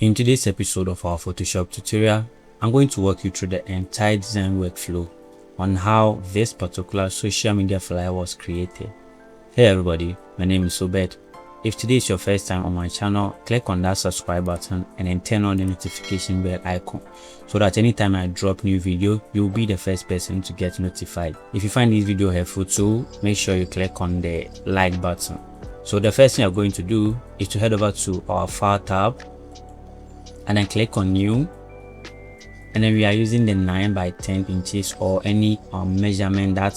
In today's episode of our Photoshop tutorial, I'm going to walk you through the entire design workflow on how this particular social media flyer was created. Hey everybody, my name is Obed. If today is your first time on my channel, click on that subscribe button and then turn on the notification bell icon so that anytime I drop new video, you'll be the first person to get notified. If you find this video helpful too, make sure you click on the like button. So the first thing you're going to do is to head over to our file tab and then click on new, and then we are using the 9 by 10 inches or any measurement that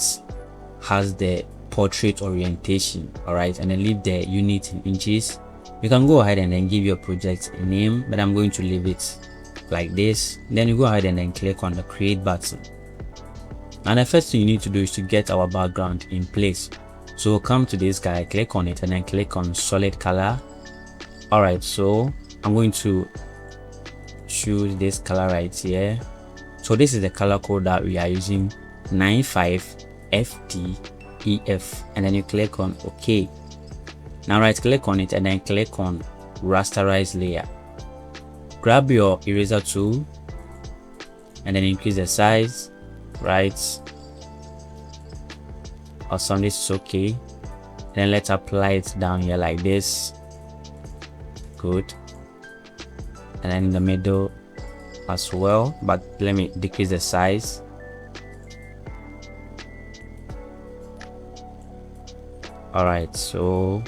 has the portrait orientation. All right, and then leave the unit in inches. You can go ahead and then give your project a name, but I'm going to leave it like this. Then you go ahead and then click on the create button. And the first thing you need to do is to get our background in place. So come to this guy, click on it, and then click on solid color. All right, so I'm going to choose this color right here. So this is the color code that we are using, 95FTEF, and then you click on OK. Now right click on it and then click on rasterize layer. Grab your eraser tool and then increase the size. Right, awesome, this is okay. And then let's apply it down here like this. Good. And then in the middle as well, but let me decrease the size. All right, so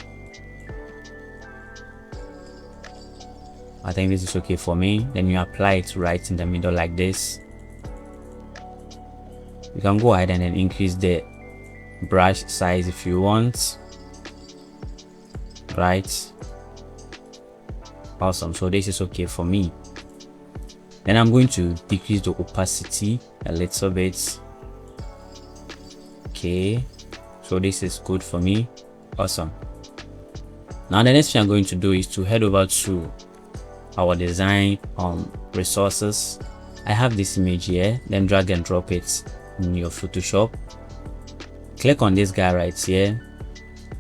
I think this is okay for me. Then you apply it right in the middle like this. You can go ahead and then increase the brush size if you want. Right, awesome, so this is okay for me. Then I'm going to decrease the opacity a little bit. Okay, so this is good for me. Awesome. Now the next thing I'm going to do is to head over to our design resources. I have this image here, then drag and drop it in your Photoshop. Click on this guy right here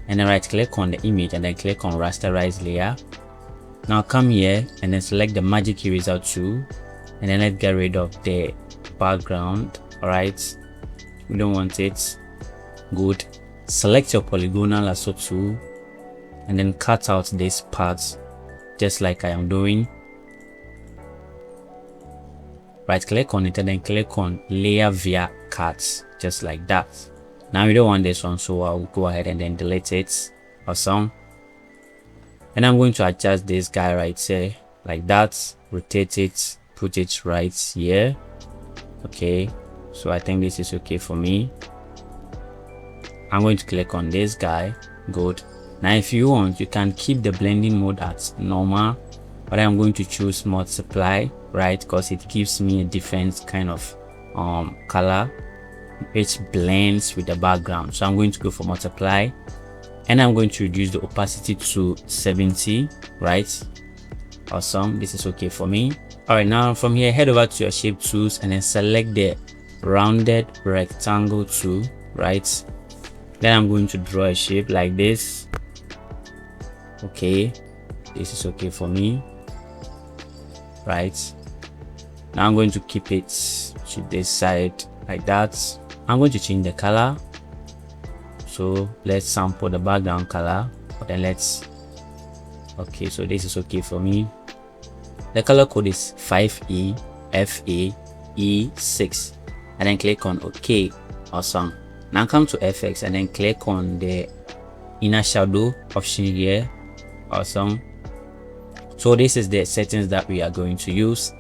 and then right click on the image and then click on rasterize layer. Now come here and then select the magic eraser tool and then let's get rid of the background. All right, we don't want it. Good. Select your polygonal lasso tool and then cut out this part just like I am doing. Right click on it and then click on layer via cut, just like that. Now we don't want this one, so I'll go ahead and then delete it. Awesome. And I'm going to adjust this guy right here like that, rotate it, put it right here. Okay, so I think this is okay for me. I'm going to click on this guy. Good. Now if you want, you can keep the blending mode at normal, but I'm going to choose multiply, right, because it gives me a different kind of color which blends with the background. So I'm going to go for multiply and I'm going to reduce the opacity to 70. Right, awesome, this is okay for me. All right, now from here head over to your shape tools and then select the rounded rectangle tool. Right, then I'm going to draw a shape like this. Okay, this is okay for me. Right, now I'm going to keep it to this side like that. I'm going to change the color, so let's sample the background color, but then let's okay, so this is okay for me. The color code is 5EFAE6 and then click on OK. Awesome. Now come to FX and then click on the inner shadow option here. Awesome. So this is the settings that we are going to use.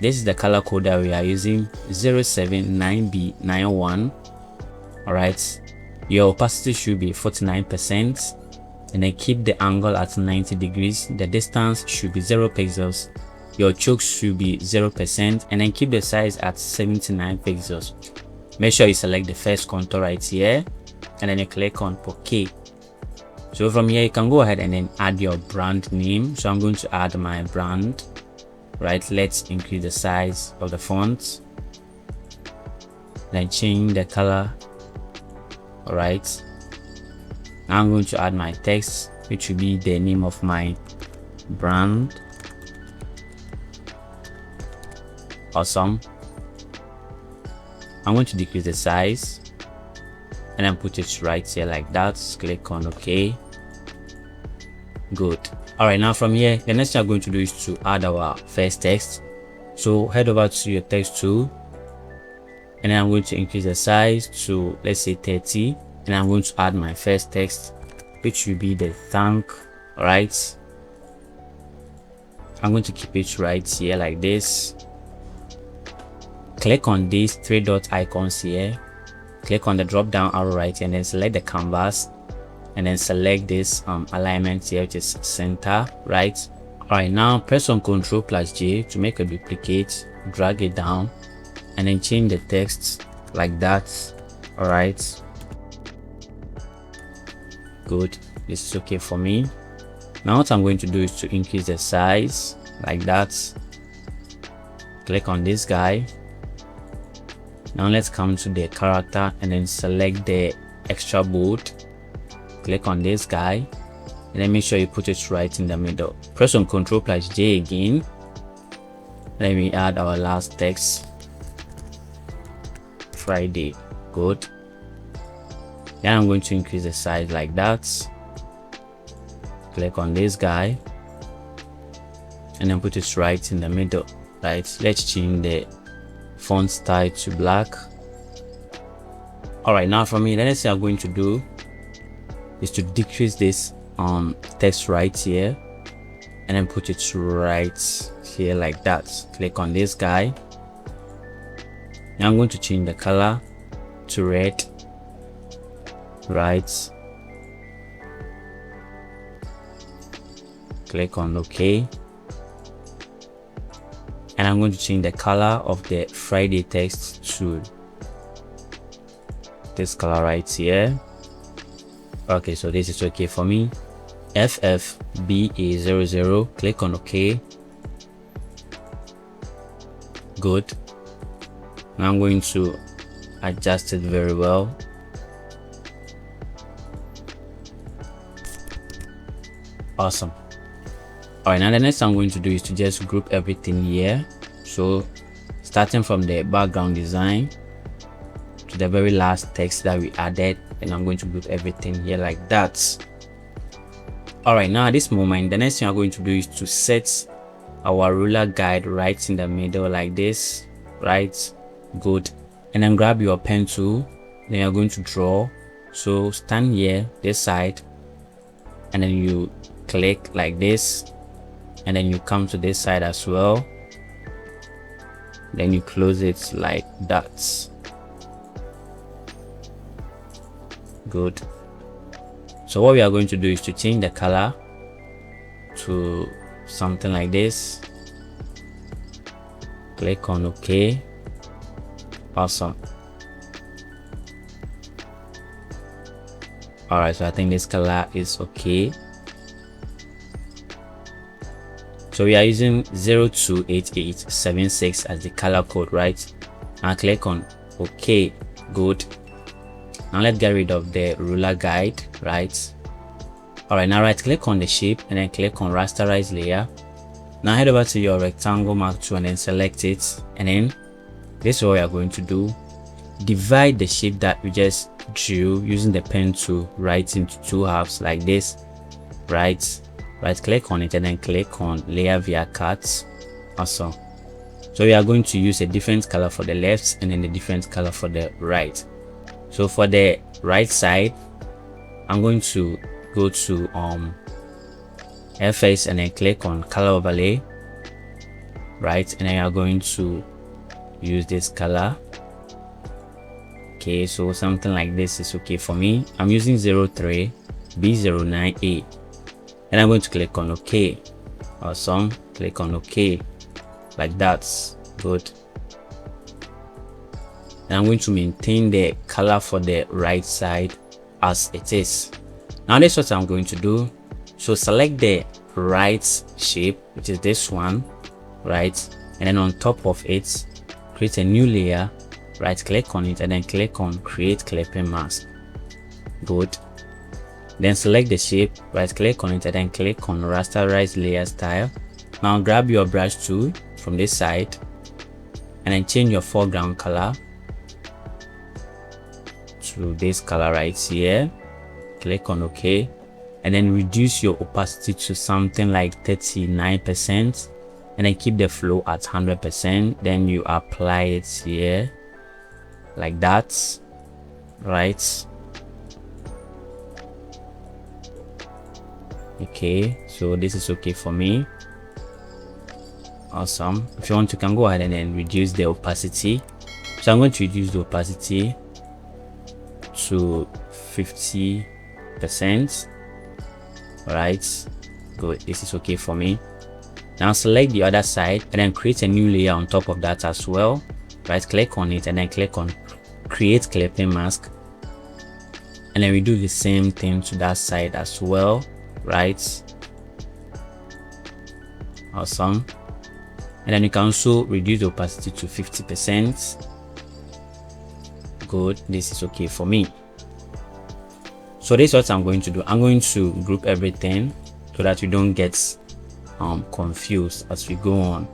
This is the color code that we are using, 079B91. All right, your opacity should be 49% and then keep the angle at 90 degrees. The distance should be 0 pixels. Your choke should be 0% and then keep the size at 79 pixels. Make sure you select the first contour right here and then you click on OK. So from here you can go ahead and then add your brand name. So I'm going to add my brand. Right, let's increase the size of the font, then change the color. All right, now I'm going to add my text, which will be the name of my brand. Awesome. I'm going to decrease the size and then put it right here like that. Click on OK. Good. All right, now from here, the next thing I'm going to do is to add our first text. So head over to your text tool, and then I'm going to increase the size to, let's say, 30, and I'm going to add my first text, which will be the thank. All right, I'm going to keep it right here like this. Click on these three dot icons here, click on the drop down arrow right here, and then select the canvas, and then select this alignment here, which is center, right? All right, now press on Ctrl+J to make a duplicate, drag it down, and then change the text like that. All right, good. This is okay for me. Now what I'm going to do is to increase the size like that. Click on this guy. Now let's come to the character and then select the extra bold. Click on this guy and then make sure you put it right in the middle. Press on Ctrl+J again. Let me add our last text, Friday. Good. Then I'm going to increase the size like that. Click on this guy and then put it right in the middle. Right, let's change the font style to black. All right, now from here, the next thing I'm going to do is to decrease this text right here and then put it right here like that. Click on this guy. Now I'm going to change the color to red, right? Click on OK. And I'm going to change the color of the Friday text to this color right here. Okay, so this is okay for me. FFBA00. Click on OK. Good. Now I'm going to adjust it very well. Awesome. All right, now the next thing I'm going to do is to just group everything here. So starting from the background design to the very last text that we added, and I'm going to group everything here like that. All right, now at this moment, the next thing I'm going to do is to set our ruler guide right in the middle like this, right? Good. And then grab your pen tool, then you're going to draw. So stand here, this side, and then you click like this, and then you come to this side as well, then you close it like that. Good. So what we are going to do is to change the color to something like this. Click on OK. Awesome. All right, so I think this color is okay. So we are using 028876 as the color code, right? And click on OK. Good. Now let's get rid of the ruler guide, right? All right, now right click on the shape and then click on rasterize layer. Now head over to your rectangle mark tool and then select it, and then this is what we are going to do. Divide the shape that we just drew using the pen tool right into two halves like this, right click on it and then click on layer via cuts. Awesome. So we are going to use a different color for the left and then a different color for the right. So for the right side, I'm going to go to FX and then click on color overlay, right? And then you are going to use this color. Okay, so something like this is okay for me. I'm using 03B09A, and I'm going to click on OK. Awesome. Click on OK like that. Good. And I'm going to maintain the color for the right side as it is. Now this is what I'm going to do. So select the right shape, which is this one, right? And then on top of it, create a new layer, right click on it and then click on create clipping mask. Good. Then select the shape, right click on it and then click on rasterize layer style. Now grab your brush tool from this side and then change your foreground color to this color right here. Click on OK, and then reduce your opacity to something like 39%, and then keep the flow at 100%. Then you apply it here like that, right? Okay, so this is okay for me. Awesome. If you want, you can go ahead and then reduce the opacity. So I'm going to reduce the opacity to 50%. Right, good. This is okay for me. Now select the other side and then create a new layer on top of that as well. Right click on it and then click on create clipping mask, and then we do the same thing to that side as well. Right, awesome. And then you can also reduce the opacity to 50%. Good, this is okay for me. So this is what I'm going to do. I'm going to group everything so that we don't get confused as we go on.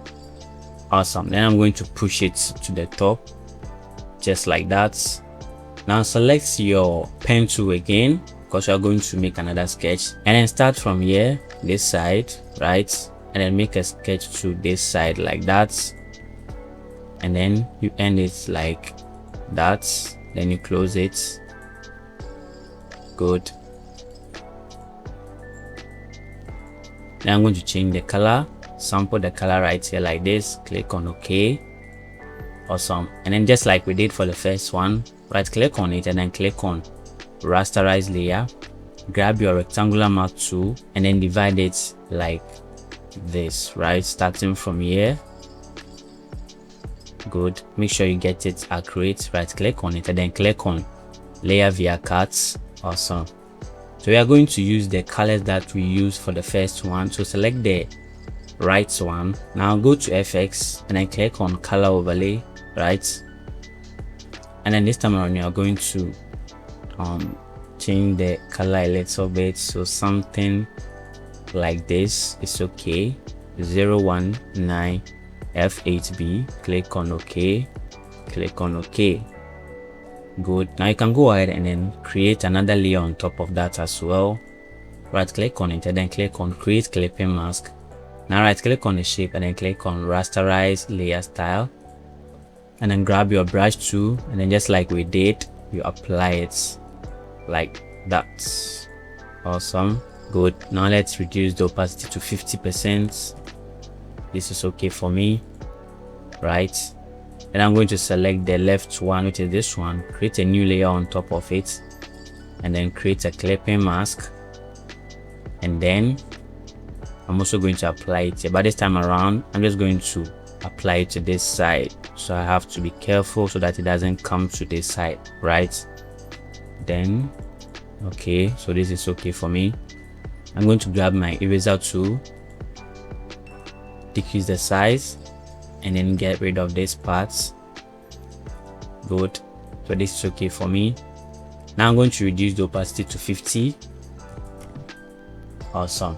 Awesome. Then I'm going to push it to the top just like that. Now select your pen tool again, because we are going to make another sketch, and then start from here, this side, right, and then make a sketch to this side like that, and then you end it like that, then you close it. Good. Now I'm going to change the color, sample the color right here like this, click on OK. Awesome. And then just like we did for the first one, right click on it and then click on rasterize layer, grab your rectangular mark tool and then divide it like this, right, starting from here. Good. Make sure you get it accurate. Right click on it and then click on layer via cuts. Awesome. So we are going to use the colors that we used for the first one. So select the right one. Now go to FX and then click on color overlay, right, and then this time around you are going to change the color a little bit, so something like this is okay. 019 F8B. Click on OK, click on OK. Good. Now you can go ahead and then create another layer on top of that as well. Right click on it and then click on create clipping mask. Now right click on the shape and then click on rasterize layer style, and then grab your brush tool and then just like we did, you apply it like that. Awesome. Good. Now let's reduce the opacity to 50%. This is okay for me, right? And I'm going to select the left one, which is this one, create a new layer on top of it, and then create a clipping mask, and then I'm also going to apply it here, but this time around I'm just going to apply it to this side, so I have to be careful so that it doesn't come to this side, right? Then okay, so this is okay for me. I'm going to grab my eraser tool, decrease the size, and then get rid of these parts. Good. So this is okay for me. Now I'm going to reduce the opacity to 50. Awesome.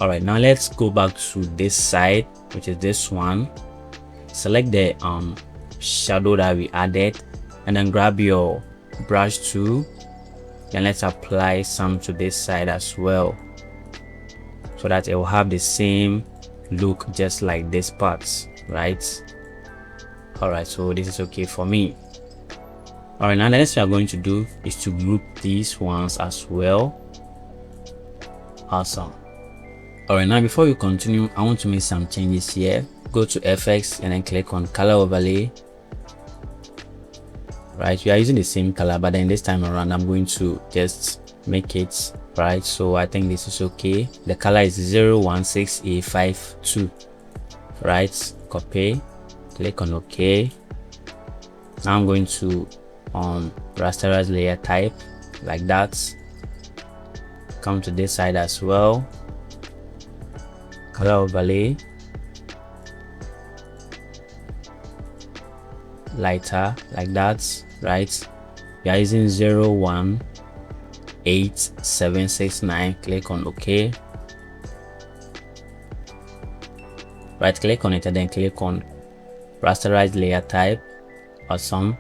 All right, now let's go back to this side, which is this one. Select the shadow that we added and then grab your brush tool, then let's apply some to this side as well, so that it will have the same look just like this parts, right? All right, so this is okay for me. All right, now the next thing we are going to do is to group these ones as well. Awesome. All right, now before we continue, I want to make some changes here. Go to FX and then click on color overlay. Right, we are using the same color, but then this time around I'm going to just make it right, so I think this is okay. The color is 016A52. right, copy, click on OK. Now I'm going to rasterize layer type like that. Come to this side as well, color overlay, lighter like that, right? We are using 018,769. Click on OK. Right click on it and then click on rasterize layer type. Awesome.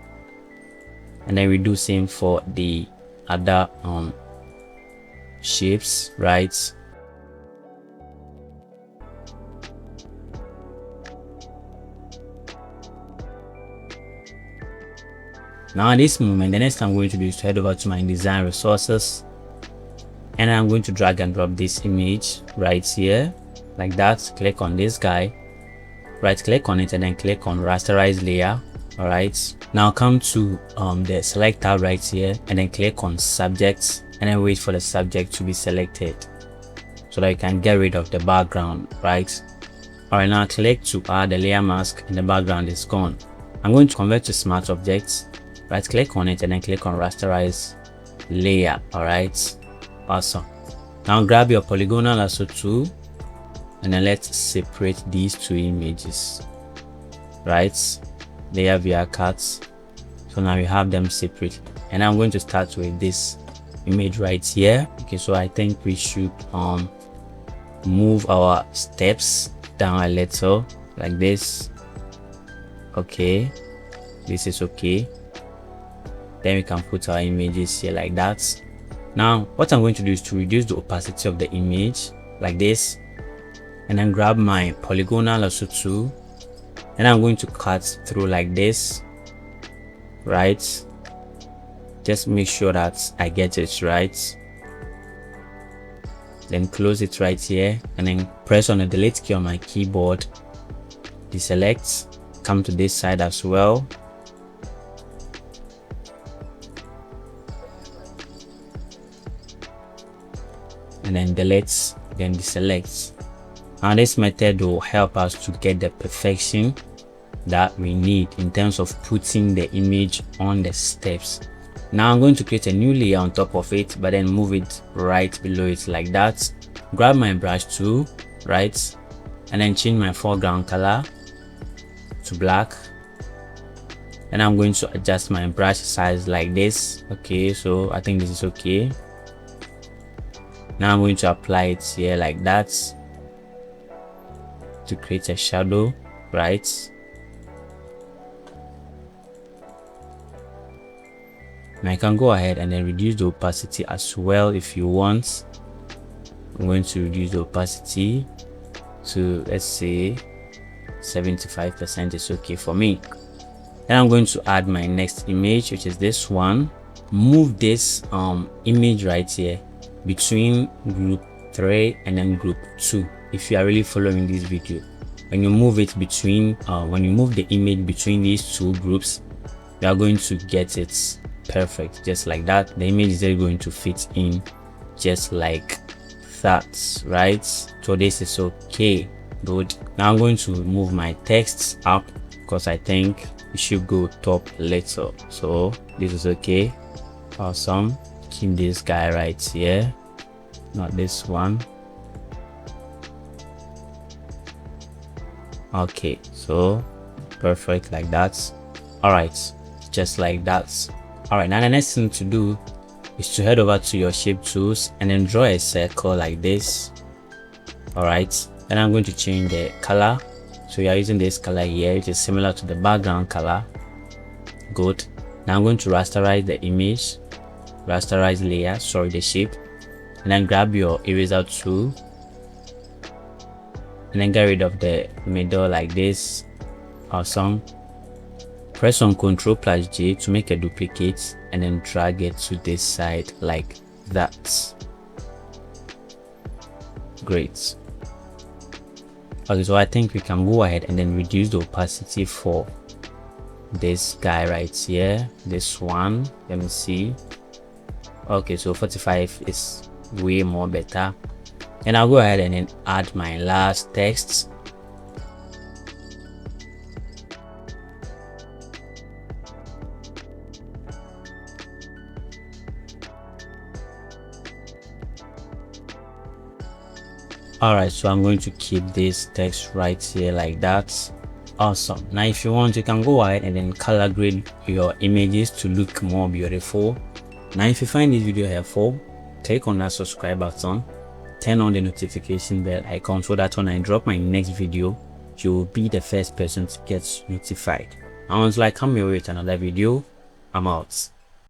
And then we do same for the other shapes, right? Now at this moment, the next thing I'm going to do is to head over to my design resources, and I'm going to drag and drop this image right here like that. Click on this guy, right click on it, and then click on rasterize layer. All right, now come to the select tab right here, and then click on subjects, and then wait for the subject to be selected so that you can get rid of the background, right? All right, now click to add the layer mask, and the background is gone. I'm going to convert to smart objects, right click on it, and then click on rasterize layer. All right, awesome. Now grab your polygonal lasso tool, and then let's separate these two images, right? Layer via cuts. So now we have them separate, and I'm going to start with this image right here. Okay, so I think we should move our steps down a little like this. Okay, this is okay. Then we can put our images here like that. Now what I'm going to do is to reduce the opacity of the image like this, and then grab my polygonal lasso tool, and I'm going to cut through like this, right? Just make sure that I get it right. Then close it right here, and then press on the delete key on my keyboard, deselect, come to this side as well, and then delete, then deselect. Now this method will help us to get the perfection that we need in terms of putting the image on the steps. Now I'm going to create a new layer on top of it, but then move it right below it like that. Grab my brush tool, right, and then change my foreground color to black, and I'm going to adjust my brush size like this. Okay, so I think this is okay. Now I'm going to apply it here like that to create a shadow, right? Now I can go ahead and then reduce the opacity as well if you want. I'm going to reduce the opacity to, let's say, 75% is okay for me. Then I'm going to add my next image, which is this one. Move this image right here between group 3 and then group 2. If you are really following this video, when you move it between when you move the image between these two groups, you are going to get it perfect, just like that. The image is going to fit in just like that, right? So this is okay, good. Now I'm going to move my text up because I think it should go top little. So this is okay, awesome. Keep this guy right here, not this one. Okay, so perfect like that. All right, just like that. All right, now the next thing to do is to head over to your shape tools and then draw a circle like this. All right, then I'm going to change the color. So you are using this color here, which is similar to the background color. Good. Now I'm going to rasterize the image, rasterize layer, sorry, the shape, and then grab your eraser tool, and then get rid of the middle like this. Awesome. Press on Ctrl+J to make a duplicate, and then drag it to this side like that. Great. Okay, so I think we can go ahead and then reduce the opacity for this guy right here, this one. Let me see. Okay, so 45 is way more better. And I'll go ahead and then add my last text. Alright, so I'm going to keep this text right here like that. Awesome. Now if you want, you can go ahead and then color grade your images to look more beautiful. Now if you find this video helpful, click on that subscribe button, turn on the notification bell icon so that when I drop my next video, you will be the first person to get notified. And once I come here with another video, I'm out.